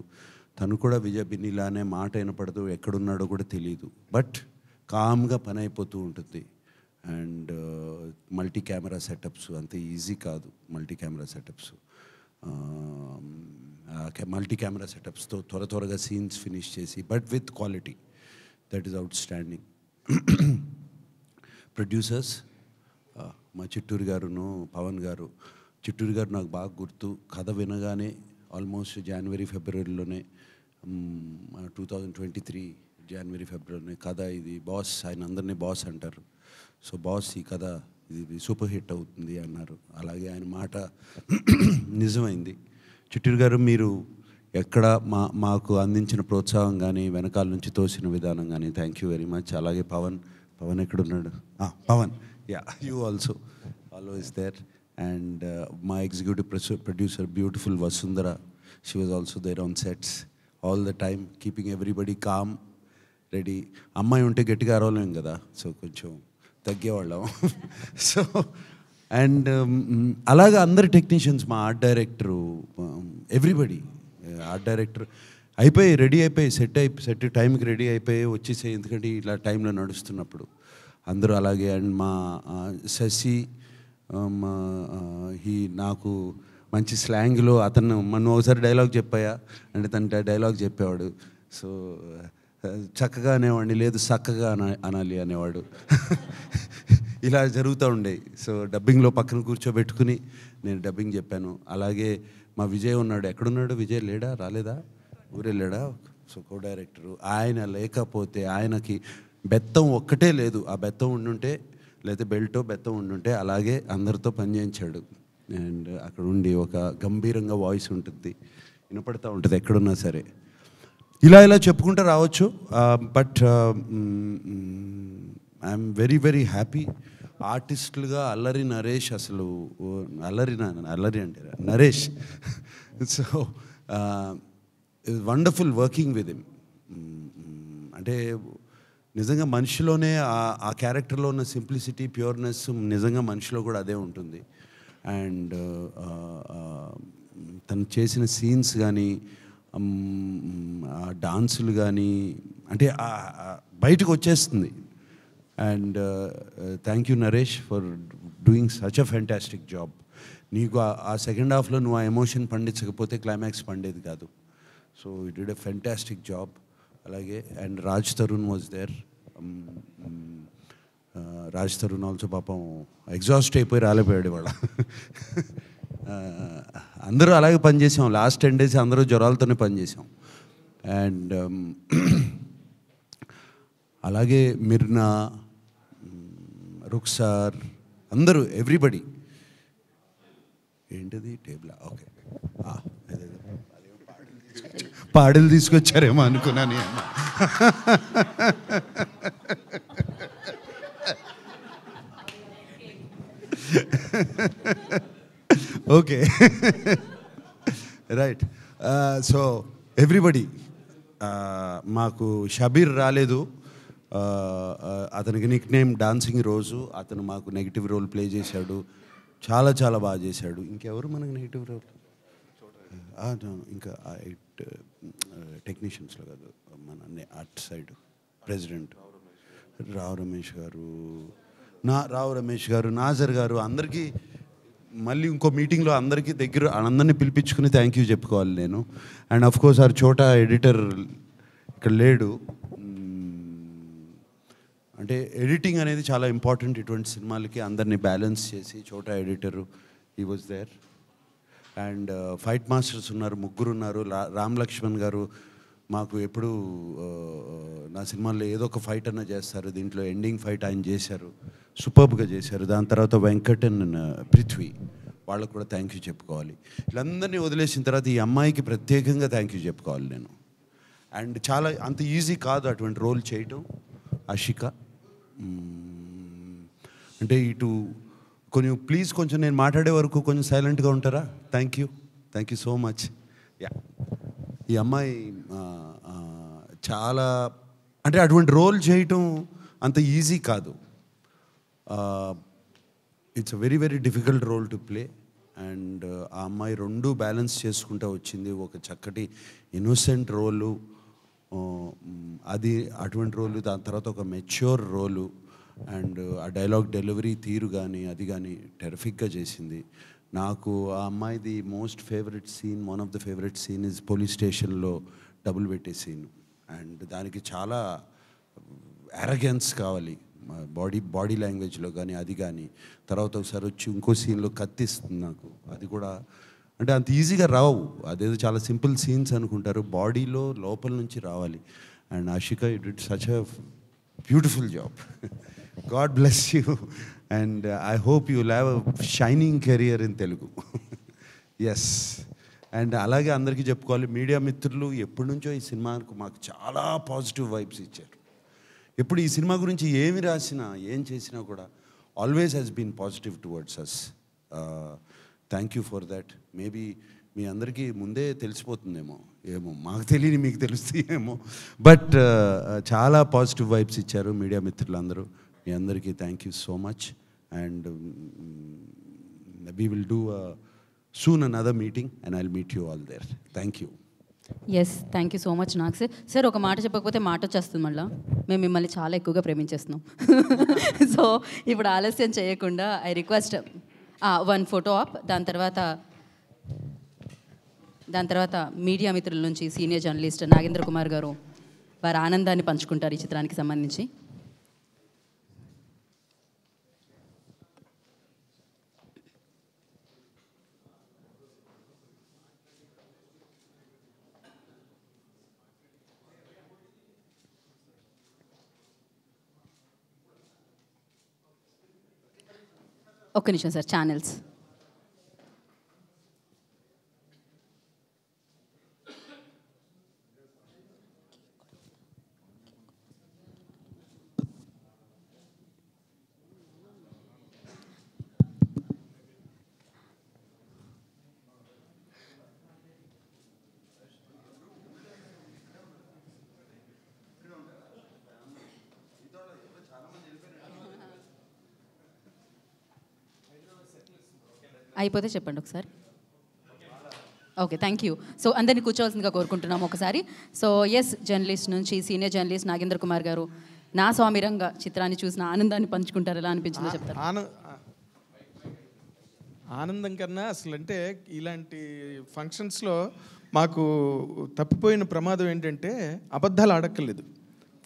తను కూడా విజయ్ బిన్నిలానే మాట వినపడదు, ఎక్కడున్నాడో కూడా తెలియదు, బట్ కామ్గా పని అయిపోతూ ఉంటుంది. అండ్ మల్టీ కెమెరా సెటప్స్ అంత ఈజీ కాదు. మల్టీ కెమెరా సెటప్స్తో త్వరగా సీన్స్ ఫినిష్ చేసి, but with quality, that is out standing. Producers మా చిట్టూరు గారును పవన్ గారు. చిట్టూరు గారు నాకు బాగా గుర్తు. కథ వినగానే ఆల్మోస్ట్ జనవరి ఫిబ్రవరిలోనే 2023 జనవరి ఫిబ్రవరిలోనే కథ ఇది బాస్, ఆయన అందరినీ బాస్ అంటారు. సో బాస్ ఈ కథ ఇది సూపర్ హిట్ అవుతుంది అన్నారు. అలాగే ఆయన మాట నిజమైంది. చిట్టూరు గారు మీరు ఎక్కడ మాకు అందించిన ప్రోత్సాహం కానీ, వెనకాల నుంచి తోసిన విధానం కానీ, థ్యాంక్ యూ వెరీ మచ్. అలాగే పవన్ ఎక్కడున్నాడు? Pavan, yeah, you also always there. And మా executive producer beautiful Vasundhara, she was also there on sets all the time, keeping everybody calm, ready. అమ్మాయి ఉంటే గట్టిగా అరవలేం కదా, సో కొంచెం తగ్గేవాళ్ళం. సో అండ్ అలాగే అందరు టెక్నీషియన్స్, మా art director, everybody, art director అయిపోయి రెడీ అయిపోయి సెట్ టైంకి రెడీ అయిపోయి వచ్చేసాయి. ఎందుకంటే ఇలా టైంలో నడుస్తున్నప్పుడు అందరూ అలాగే. అండ్ మా శశి, నాకు మంచి స్లాంగ్లో అతను మనం ఒకసారి డైలాగ్ చెప్పాయా అంటే తన డైలాగ్ చెప్పేవాడు. సో చక్కగా అనేవాడిని, లేదు చక్కగా అనాలి అనేవాడు. ఇలా జరుగుతూ ఉండేవి. సో డబ్బింగ్లో పక్కన కూర్చోబెట్టుకుని నేను డబ్బింగ్ చెప్పాను. అలాగే మా విజయ్ ఉన్నాడు. ఎక్కడున్నాడు విజయ్? లేడా, రాలేదా, ఊరెళ్ళాడా? సో కో డైరెక్టరు. ఆయన లేకపోతే, ఆయనకి బెత్తం ఒక్కటే లేదు, ఆ బెత్తం ఉండుంటే, లేకపోతే బెల్టో బెత్తం ఉండుంటే అలాగే అందరితో పనిచేయించాడు. అండ్ అక్కడ ఉండి ఒక గంభీరంగా వాయిస్ ఉంటుంది, వినపడతా ఉంటుంది ఎక్కడున్నా సరే. ఇలా చెప్పుకుంటూ రావచ్చు. But I'm very happy. ఆర్టిస్టులుగా అల్లరి నరేష్, అసలు అల్లరి అంటే Naresh. So wonderful working with him. అంటే నిజంగా మనిషిలోనే ఆ క్యారెక్టర్లో ఉన్న సింప్లిసిటీ, ప్యూర్నెస్ నిజంగా మనిషిలో కూడా అదే ఉంటుంది. అండ్ తను చేసిన సీన్స్ కానీ, డాన్సులు కానీ, అంటే బయటకు వచ్చేస్తుంది. And thank you Naresh for doing such a fantastic job. నీకు ఆ సెకండ్ హాఫ్లో నువ్వు ఆ ఎమోషన్ పండించకపోతే క్లైమాక్స్ పండేది కాదు. So you did a fantastic job. అలాగే and Raj Tarun was there. Raj Tarun also పాపం ఎగ్జాస్ట్ అయిపోయి రాలేపోయాడు ఇవాళ. అందరూ అలాగే పనిచేసాం. లాస్ట్ 10 days అందరూ జ్వరాలతోనే పనిచేసాం. అండ్ అలాగే మిర్నా, రుక్సార్, అందరూ ఎవ్రీబడి. ఏంటిది టేబుల్? ఓకే, పాడలు తీసుకొచ్చారేమో అనుకున్నాను. Okay, right. సో ఎవ్రీబడి, మాకు షబీర్ రాలేదు, అతనికి నిక్ నేమ్ డాన్సింగ్ రోజు. అతను మాకు నెగిటివ్ రోల్ ప్లే చేశాడు, చాలా చాలా బాగా చేశాడు. ఇంకెవరు మనకు నెగిటివ్ రోల్? ఇంకా టెక్నీషియన్స్లో కాదు, మన at side president Rao Ramesh గారు, నాజర్ గారు, అందరికీ మళ్ళీ ఇంకో మీటింగ్లో అందరినీ పిలిపించుకుని థ్యాంక్ యూ చెప్పుకోవాలి నేను. అండ్ అఫ్ కోర్స్ ఆర్ చోటా ఎడిటర్ ఇక్కడ లేడు. అంటే ఎడిటింగ్ అనేది చాలా ఇంపార్టెంట్ ఇటువంటి సినిమాలకి, అందరినీ బ్యాలెన్స్ చేసి Chota editor he was there. And fight masters ఉన్నారు, ముగ్గురు ఉన్నారు. రామ్ లక్ష్మణ్ గారు మాకు ఎప్పుడు నా సినిమాల్లో ఏదో ఒక ఫైట్ అన్న చేస్తారు. దీంట్లో ఎండింగ్ ఫైట్ ఆయన చేశారు, సూపర్బ్గా చేశారు. దాని తర్వాత వెంకట్ అండ్ పృథ్వీ, వాళ్ళకు కూడా థ్యాంక్ యూ చెప్పుకోవాలి. వీళ్ళందరినీ వదిలేసిన తర్వాత ఈ అమ్మాయికి ప్రత్యేకంగా థ్యాంక్ యూ చెప్పుకోవాలి నేను. అండ్ చాలా అంత ఈజీ కాదు అటువంటి రోల్ చేయటం. ఆషిక అంటే ఇటు కొంచెం నేను మాట్లాడే వరకు కొంచెం సైలెంట్గా ఉంటారా? Thank you so much. Yeah, ఈ అమ్మాయి చాలా అంటే అటువంటి రోల్ చేయటం అంత ఈజీ కాదు. It's a very very difficult role to play. And ఆ అమ్మాయి రెండు బ్యాలెన్స్ చేసుకుంటూ వచ్చింది. ఒక చక్కటి ఇన్నోసెంట్ రోలు, అది అటువంటి రోలు, దాని తర్వాత ఒక మెచ్యూర్ రోలు. అండ్ ఆ డైలాగ్ డెలివరీ తీరు కానీ అది కానీ టెరిఫిక్గా చేసింది. నాకు ఆ అమ్మాయిది most favourite scene, one of the favourite scene is police స్టేషన్లో డబుల్ పెట్టే సీన్. అండ్ దానికి చాలా అరగెన్స్ కావాలి, బాడీ లాంగ్వేజ్లో కానీ అది కానీ. తర్వాత ఒకసారి వచ్చి ఇంకో సీన్లో కత్తిస్తుంది నాకు, అది కూడా అంటే అంత ఈజీగా రావు, అదేదో చాలా సింపుల్ సీన్స్ అనుకుంటారు, బాడీలో లోపల నుంచి రావాలి. And Ashika, you did such a beautiful job. God bless you and I hope you will have a shining career in Telugu. Yes. And అలాగే అందరికీ చెప్పుకోవాలి, మీడియా మిత్రులు ఎప్పటి నుంచో ఈ సినిమాకు మాకు చాలా పాజిటివ్ వైబ్స్ ఇచ్చారు. ఎప్పుడు ఈ సినిమా గురించి ఏమి రాసినా ఏం చేసినా కూడా always has been positive towards us. Thank you for that. Maybe మీ అందరికీ ముందే తెలిసిపోతుందేమో, ఏమో మాకు తెలియని మీకు తెలుస్తాయేమో, బట్ చాలా పాజిటివ్ వైబ్స్ ఇచ్చారు మీడియా మిత్రులందరూ. మీ అందరికీ thank you so much. And we will do soon another meeting and I'll meet you all there. Thank you.
Yes, thank you so much. నాకు సార్ ఒక మాట చెప్పకపోతే మాట వచ్చేస్తుంది మళ్ళీ. మేము మిమ్మల్ని చాలా ఎక్కువగా ప్రేమించేస్తున్నాం. సో ఇప్పుడు ఆలస్యం చేయకుండా I request one photo op, దాని తర్వాత మీడియా మిత్రుల నుంచి సీనియర్ జర్నలిస్ట్ నాగేంద్ర కుమార్ గారు వారి ఆనందాన్ని పంచుకుంటారు ఈ చిత్రానికి సంబంధించి. ఒక్క నిమిషం సార్, ఛానల్స్. అయిపోతే చెప్పండి ఒకసారి. Okay, thank you. సో అందరినీ కూర్చోవలసిందిగా కోరుకుంటున్నాము ఒకసారి. సో ఎస్, జర్నలిస్ట్ నుంచి సీనియర్ జర్నలిస్ట్ నాగేంద్ర కుమార్ గారు నా స్వామిరంగా చిత్రాన్ని చూసిన ఆనందాన్ని పంచుకుంటారు. ఎలా అనిపించిందో చెప్తారు.
ఆనందం కన్నా అసలు అంటే ఇలాంటి ఫంక్షన్స్లో మాకు తప్పిపోయిన ప్రమాదం ఏంటంటే అబద్ధాలు ఆడక్కర్లేదు.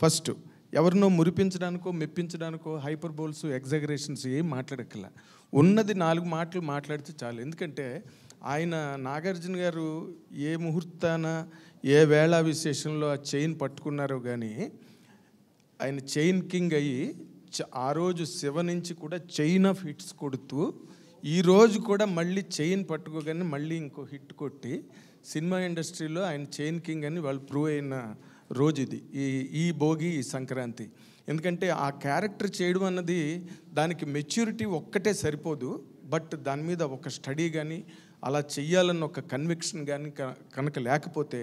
ఫస్ట్ ఎవరినో మురిపించడానికో మెప్పించడానికో హైపర్ బోల్స్ ఎగ్జాగరేషన్స్ ఏం మాట్లాడక్కర్లా. ఉన్నది 4 మాటలు మాట్లాడితే చాలు. ఎందుకంటే ఆయన నాగార్జున గారు ఏ ముహూర్తాన ఏ వేళా విశేషంలో ఆ చైన్ పట్టుకున్నారో కానీ ఆయన చైన్ కింగ్ అయ్యి ఆ రోజు శివ నుంచి కూడా చైన్ ఆఫ్ హిట్స్ కొడుతూ ఈరోజు కూడా మళ్ళీ చైన్ పట్టుకోగానే మళ్ళీ ఇంకో హిట్ కొట్టి సినిమా ఇండస్ట్రీలో ఆయన చైన్ కింగ్ అని వాళ్ళు ప్రూవ్ అయిన రోజు ఇది, ఈ భోగి, ఈ సంక్రాంతి. ఎందుకంటే ఆ క్యారెక్టర్ చేయడం అన్నది దానికి మెచ్యూరిటీ ఒక్కటే సరిపోదు, బట్ దాని మీద ఒక స్టడీ కానీ అలా చెయ్యాలన్న ఒక కన్విక్షన్ కానీ కనుక లేకపోతే,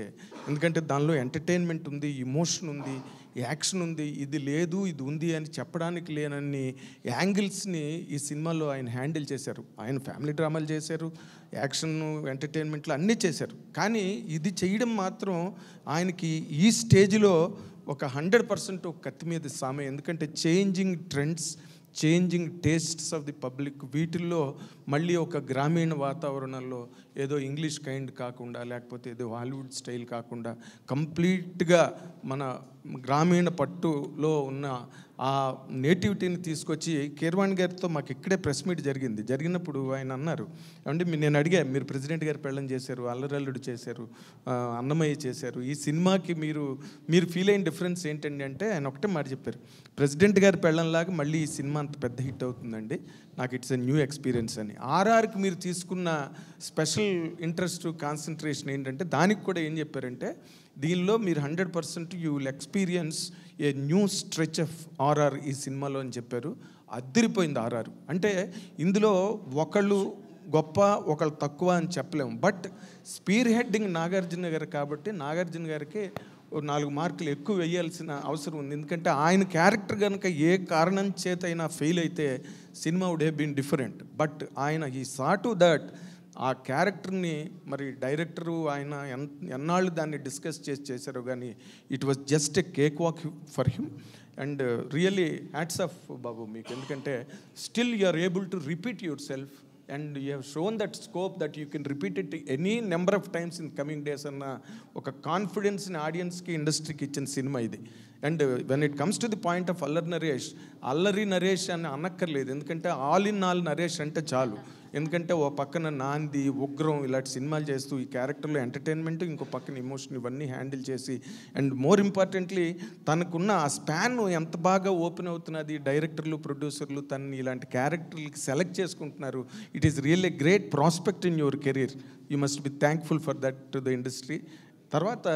ఎందుకంటే దానిలో ఎంటర్టైన్మెంట్ ఉంది, ఇమోషన్ ఉంది, యాక్షన్ ఉంది, ఇది లేదు ఇది ఉంది అని చెప్పడానికి లేనన్ని యాంగిల్స్ని ఈ సినిమాలో ఆయన హ్యాండిల్ చేశారు. ఆయన ఫ్యామిలీ డ్రామాలు చేశారు, యాక్షన్, ఎంటర్టైన్మెంట్లు అన్నీ చేశారు. కానీ ఇది చేయడం మాత్రం ఆయనకి ఈ స్టేజ్లో ఒక 100% ఒక కత్తి మీద సామే. ఎందుకంటే changing trends, changing tastes of the public, వీటిల్లో మళ్ళీ ఒక గ్రామీణ వాతావరణంలో ఏదో ఇంగ్లీష్ కైండ్ కాకుండా, లేకపోతే ఏదో హాలీవుడ్ స్టైల్ కాకుండా కంప్లీట్గా మన గ్రామీణ పట్టులో ఉన్న ఆ నేటివిటీని తీసుకొచ్చి, కీరవాణి గారితో మాకు ఇక్కడే ప్రెస్ మీట్ జరిగినప్పుడు ఆయన అన్నారు, అంటే నేను అడిగా, మీరు ప్రెసిడెంట్ గారి పెళ్ళం చేశారు, అల్లరల్లుడు చేశారు, అన్నమయ్య చేశారు, ఈ సినిమాకి మీరు ఫీల్ అయిన డిఫరెన్స్ ఏంటండి అంటే ఆయన ఒకటే మాట చెప్పారు, ప్రెసిడెంట్ గారి పెళ్ళంలాగా మళ్ళీ ఈ సినిమా అంత పెద్ద హిట్ అవుతుందండి, నాకు ఇట్స్ ఎ న్యూ ఎక్స్పీరియన్స్ అని. ఆర్ఆర్కి మీరు తీసుకున్న స్పెషల్ ఇంట్రెస్ట్, కాన్సన్ట్రేషన్ ఏంటంటే దానికి కూడా ఏం చెప్పారంటే, దీనిలో మీరు 100% you will experience a new stretch of RR ఈ సినిమాలో అని చెప్పారు. అదిరిపోయింది ఆర్ఆర్. అంటే ఇందులో ఒకళ్ళు గొప్ప ఒకళ్ళు తక్కువ అని చెప్పలేము, బట్ స్పీర్ హెడ్డింగ్ నాగార్జున గారు కాబట్టి నాగార్జున గారికి 4 మార్కులు ఎక్కువ వేయాల్సిన అవసరం ఉంది. ఎందుకంటే ఆయన క్యారెక్టర్ కనుక ఏ కారణం చేత అయినా ఫెయిల్ అయితే సినిమా would have been different. But ఆయన ఈ సా టు దట్ ఆ క్యారెక్టర్ని మరి డైరెక్టరు ఆయన ఎన్నాళ్ళు దాన్ని డిస్కస్ చేశారో కానీ it was just a cake walk for him. And really hats off బాబు మీకు, ఎందుకంటే still you are able to repeat yourself and you have shown that scope that you can repeat it any number of times in coming days అన్న ఒక కాన్ఫిడెన్స్ని ఆడియన్స్కి, ఇండస్ట్రీకి ఇచ్చిన cinema ఇది. And when it comes to the point of Allari Naresh అని అనక్కర్లేదు, ఎందుకంటే all in all Naresh అంటే చాలు. ఎందుకంటే ఓ పక్కన నాంది, ఉగ్రం ఇలాంటి సినిమాలు చేస్తూ ఈ క్యారెక్టర్లో ఎంటర్టైన్మెంట్, ఇంకో పక్కన ఎమోషన్, ఇవన్నీ హ్యాండిల్ చేసి, అండ్ మోర్ ఇంపార్టెంట్లీ తనకున్న ఆ స్పాన్ ఎంత బాగా ఓపెన్ అవుతున్నది, డైరెక్టర్లు, ప్రొడ్యూసర్లు తనని ఇలాంటి క్యారెక్టర్లకి సెలెక్ట్ చేసుకుంటున్నారు. It is really great prospect in your career. You must be thankful for that to the industry. తర్వాత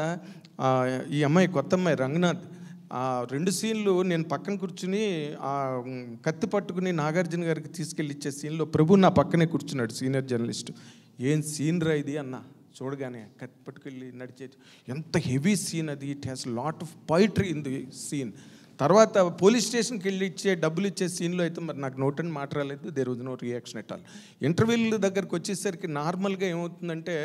ఈ అమ్మాయి, కొత్త అమ్మాయి రంగనాథ్, 2 సీన్లు నేను పక్కన కూర్చుని ఆ కత్తి పట్టుకుని నాగార్జున గారికి తీసుకెళ్ళి ఇచ్చే సీన్లో ప్రభు నా పక్కనే కూర్చున్నాడు, సీనియర్ జర్నలిస్ట్. ఏం సీన్ రా ఇది అన్న, చూడగానే కత్తి పట్టుకెళ్ళి నడిచే, ఎంత హెవీ సీన్ అది. It has lot of poetry in the scene. తర్వాత పోలీస్ స్టేషన్కి వెళ్ళి డబ్బులు ఇచ్చే సీన్లో అయితే మరి నాకు నోట్ అండ్ మాట రాలేదు, there was no reaction at all. ఇంటర్వ్యూల దగ్గరకు వచ్చేసరికి నార్మల్గా ఏమవుతుందంటే,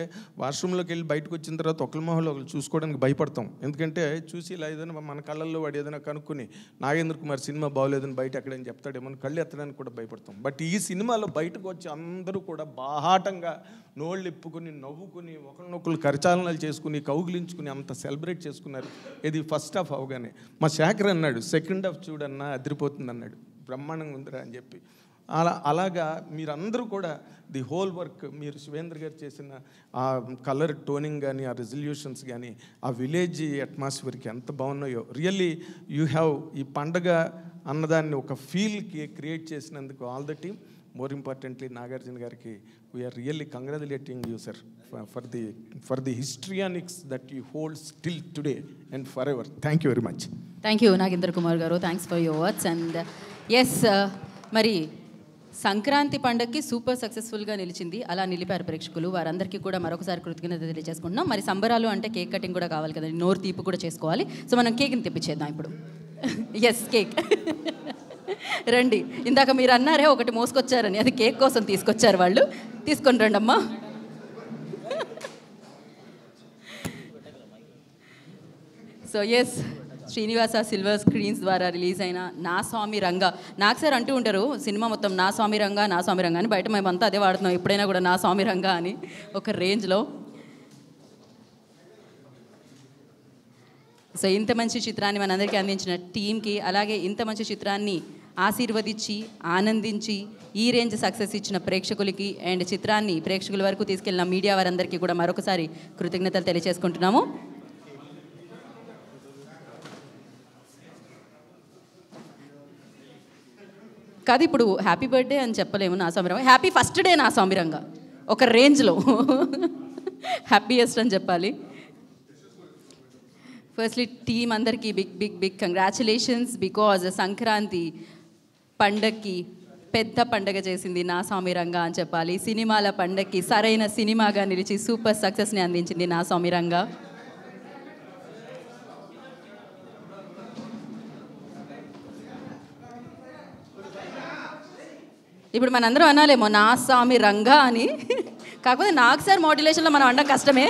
వాష్రూమ్లోకి వెళ్ళి బయటకు వచ్చిన తర్వాత ఒకరి మొహంలో ఒకరు చూసుకోవడానికి భయపడతాం. ఎందుకంటే చూసి ఇలా ఏదైనా మన కళ్ళల్లో వాడు ఏదైనా కనుక్కొని నాగేంద్ర కుమార్ సినిమా బాగోలేదని బయట ఎక్కడని చెప్తాడేమో కళ్ళు ఎత్తడానికి కూడా భయపడతాం. బట్ ఈ సినిమాలో బయటకు వచ్చి అందరూ కూడా బాహాటంగా నోళ్ళు ఇప్పుకుని, నవ్వుకుని, ఒకరినొకరు కరచాలనాలు చేసుకుని, కౌగిలించుకుని అంత సెలబ్రేట్ చేసుకున్నారు. ఇది ఫస్ట్ హాఫ్ అవగానే. మా శేఖర్ అన్నాడు, సెకండ్ హాఫ్ చూడన్నా అదిరిపోతుంది అన్నాడు, బ్రహ్మాండంగా ఉందిరా అని చెప్పి. అలాగా మీరందరూ కూడా ది హోల్ వర్క్, మీరు శివేంద్ర గారు చేసిన ఆ కలర్ టోనింగ్ కానీ, ఆ రెజల్యూషన్స్ కానీ, ఆ విలేజ్ అట్మాస్ఫియర్కి ఎంత బాగున్నాయో. రియల్లీ యూ హ్యావ్ ఈ పండగ అన్నదాన్ని ఒక ఫీల్కి క్రియేట్ చేసినందుకు all the team. More importantly Nagarjuna గారికి we're really congratulating you sir for the histrionics that you hold still today and for ever. Thank you very much.
Thank you Nagendra Kumar garu, thanks for your words. And yes, మరి సంక్రాంతి పండగకి super సక్సెస్ఫుల్గా నిలిచింది, అలా నిలిపారు ప్రేక్షకులు. వారందరికీ కూడా మరొకసారి కృతజ్ఞత తెలియజేసుకుంటున్నాం. మరి సంబరాలు అంటే కేక్ కటింగ్ కూడా కావాలి కదండి, నోరు తీపి కూడా చేసుకోవాలి. సో మనం కేక్ని తెప్పించేద్దాం ఇప్పుడు. ఎస్, కేక్ రండి. ఇందాక మీరు అన్నారే ఒకటి మోసుకొచ్చారని, అది కేక్ కోసం తీసుకొచ్చారు వాళ్ళు. తీసుకొని రండి అమ్మా. So yes, Srinivasa silver screens ద్వారా రిలీజ్ అయిన నా స్వామి రంగా. నాకు సార్ అంటూ ఉంటారు సినిమా మొత్తం నా స్వామి రంగా అని, బయట మేమంతా అదే వాడుతున్నాం ఎప్పుడైనా కూడా, నా స్వామి రంగా అని ఒక రేంజ్లో. సో ఇంత మంచి చిత్రాన్ని మనందరికీ అందించిన టీంకి, అలాగే ఇంత మంచి చిత్రాన్ని ఆశీర్వదించి, ఆనందించి, ఈ రేంజ్ సక్సెస్ ఇచ్చిన ప్రేక్షకులకి అండ్ చిత్రాన్ని ప్రేక్షకుల వరకు తీసుకెళ్ళిన మీడియా వారందరికీ కూడా మరొకసారి కృతజ్ఞతలు తెలియజేసుకుంటున్నాము. కాదు, ఇప్పుడు హ్యాపీ బర్త్డే అని చెప్పలేము నా స్వామిరంగా, హ్యాపీ ఫస్ట్ డే నా స్వామిరంగా ఒక రేంజ్లో. హ్యాపీయెస్ట్ అని చెప్పాలి. ఫస్ట్లీ టీమ్ అందరికీ big big big congratulations, because Sankranti పండగకి పెద్ద పండగ చేసింది నా స్వామి రంగా అని చెప్పాలి. సినిమాల పండగకి సరైన సినిమాగా నిలిచి సూపర్ సక్సెస్ని అందించింది నా స్వామి రంగా. ఇప్పుడు మనందరం అనాలేమో నా స్వామి రంగా అని, కాకపోతే నాకు సార్ మోడ్యులేషన్లో మనం అనడం కష్టమే.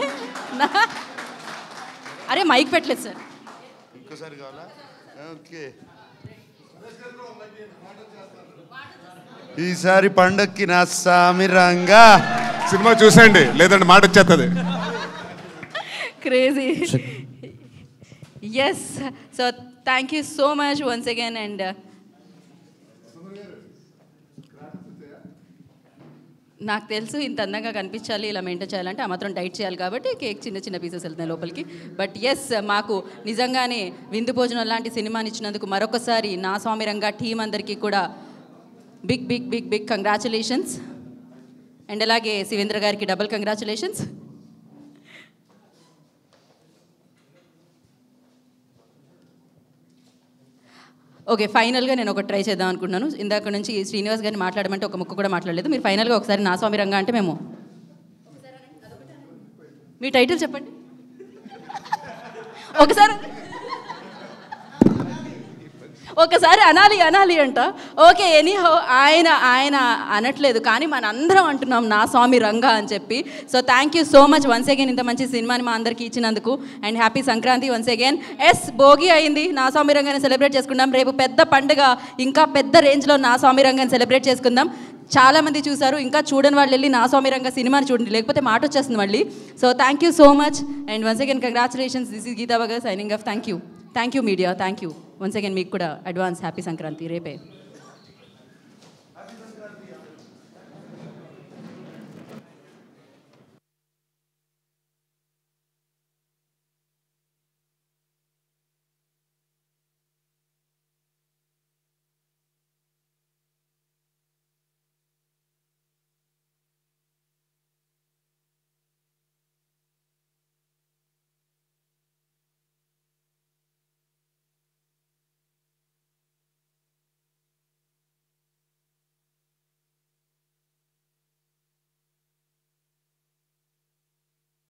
అరే మైక్ పెట్టలేదు సార్.
ఇంకోసారి కావాలా? ఓకే. ఈసారి పండక్కి నా స్వామి రంగా
సినిమా చూసండి, లేదంటే మాట వచ్చేస్తుంది.
Crazy. Yes, so thank you so much once again. And నాకు తెలుసు ఇంత అందంగా కనిపించాలి, ఇలా మెయింటైన్ చేయాలంటే ఆ మాత్రం డైట్ చేయాలి, కాబట్టి కేక్ చిన్న చిన్న పీసెస్ వెళ్తున్నాయి లోపలికి. బట్ ఎస్, మాకు నిజంగానే విందు భోజనం లాంటి సినిమాని ఇచ్చినందుకు మరొకసారి నా స్వామి రంగా టీం అందరికీ కూడా big big big big congratulations. And అలాగే శివేంద్ర గారికి డబుల్ కంగ్రాచులేషన్స్. ఓకే, ఫైనల్గా నేను ఒక ట్రై చేద్దాం అనుకుంటున్నాను. ఇందాక నుంచి శ్రీనివాస్ గారిని మాట్లాడమంటే ఒక ముక్క కూడా మాట్లాడలేదు. మీరు ఫైనల్గా ఒకసారి నా స్వామి రంగా అంటే మేము మీ టైటిల్ చెప్పండి ఒకసారి అనాలి అంట. ఓకే, ఎనీహౌ ఆయన అనట్లేదు, కానీ మనందరం అంటున్నాం నా స్వామి రంగా అని చెప్పి. So thank you so much once again ఇంత మంచి సినిమాని మా అందరికీ ఇచ్చినందుకు. And happy Sankranti once again. Yes, Bhogi అయింది, నా స్వామి రంగాన్ని సెలబ్రేట్ చేసుకుందాం. రేపు పెద్ద పండుగ, ఇంకా పెద్ద రేంజ్లో నా స్వామి రంగాన్ని సెలబ్రేట్ చేసుకుందాం. చాలామంది చూసారు, ఇంకా చూడని వాళ్ళు వెళ్ళి నా స్వామి రంగ సినిమాని చూడండి, లేకపోతే మాట వచ్చేస్తుంది మళ్ళీ. So thank you so much and once again congratulations. This is Geetha బగర్ signing off. Thank you media, thank you once again. మీకు కూడా అడ్వాన్స్ హ్యాపీ సంక్రాంతి రేపే.